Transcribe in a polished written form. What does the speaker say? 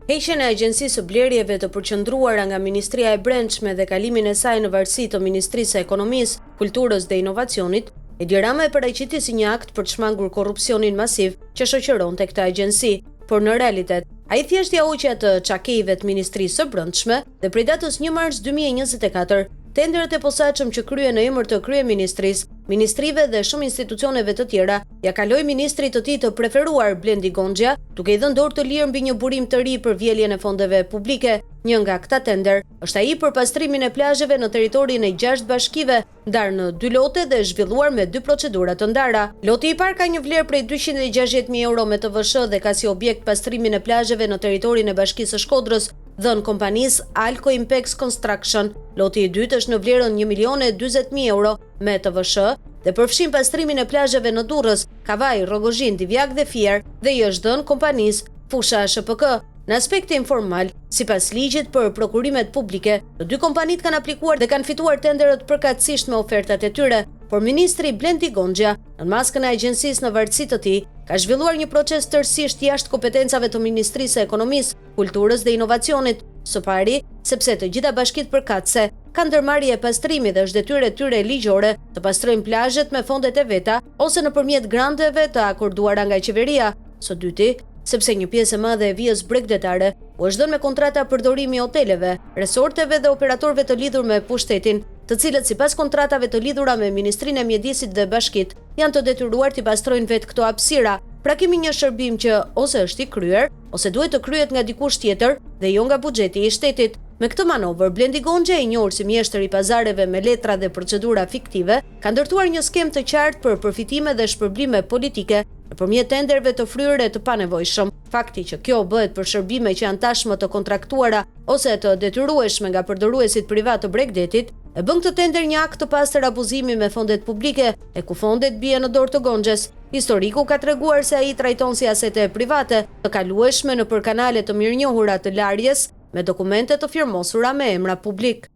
Heqjen e Agjencisë së Blerjeve të përqendruara nga Ministria e Brendshme dhe kalimin e saj në varësi të Ministrisë së Ekonomisë, Kulturës dhe Inovacionit, Edi Rama e paraqiti si një akt për të shmangur korrupsionin masiv që shoqëronte këtë agjenci, por në realitet ai thjesht ja hoqi atë çakejve të Ministrisë së Brendshme dhe prej datës 1 mars 2024 tenderet e posaçëm që kryen në emër të kryeministrisë, ministrive dhe shumë institucioneve të tjera ja kaloi ministrit të tij të preferuar Blendi Gonxha, duke i dhënë dorë të lirë mbi një burim të ri për vjeljen e fondeve publike. Një nga këta tender është ai për pastrimin e plazheve në territorin e 6 bashkive, ndarë në 2 lote dhe zhvilluar me 2 procedura të ndara. Loti i parë ka një vlerë prej 260.000 euro me TVSH dhe ka si objekt pastrimin e plazheve në territorin e Bashkisë së Shkodrës, dhënë kompanisë Alco Impex Construction. Loti i dytë është në vlerën 1.040.000 euro me TVSH dhe përfshin pastrimin e plazheve në Durrës, Kavaj, Rrogozhin, Divjak dhe Fier dhe i është dhënë kompanisë Fusha SHPK. Në aspektin formal, sipas ligjit për prokurimet publike, të 2 kompanitë kanë aplikuar dhe kanë fituar tenderët përkatësisht me ofertat e tyre, por ministri Blendi Gonxha, në maskën e agjencisë në varësi të tij, ka zhvilluar një proces tërësisht jashtë kompetencave të Ministrisë së Ekonomisë, Kulturës dhe Inovacionit. Së pari, sepse të gjitha bashkitë përkatëse kanë ndërmarrje pastrimi dhe është detyrë e tyre ligjore të pastrojnë plazhet me fondet e veta ose nëpërmjet granteve të akorduara nga qeveria. Së dyti, sepse një pjesë e madhe e vijës bregdetare u është dhënë me kontrata përdorimi hoteleve, resorteve dhe operatorëve të lidhur me pushtetin, të cilët sipas kontratave të lidhura me Ministrinë e Mjedisit dhe Bashkitë janë të detyruar të pastrojnë vetë këto hapësira. Pra kemi një shërbim që ose është i kryer, ose duhet të kryhet nga dikush tjetër dhe jo nga buxheti i shtetit. Me këtë manovër, Blendi Gonxha, i njohur si mjeshtër i pazareve me letra dhe procedura fiktive, ka ndërtuar një skem të qartë për përfitime dhe shpërblime politike nëpërmjet tenderëve të fryrë të panevojshëm. Fakti që kjo bëhet për shërbime që janë tashmë të kontraktuara ose të detyrueshme nga përdoruesit privat të Bregdetit, e bën këtë tender një akt të pastër abuzimi me fondet publike, e ku fondet bien në dorë të Gonxhës. Historiku ka treguar se ai trajton si asete private, të kalueshme nëpër kanale të mirënjohura të larjes, me dokumente të firmosura me emra publik.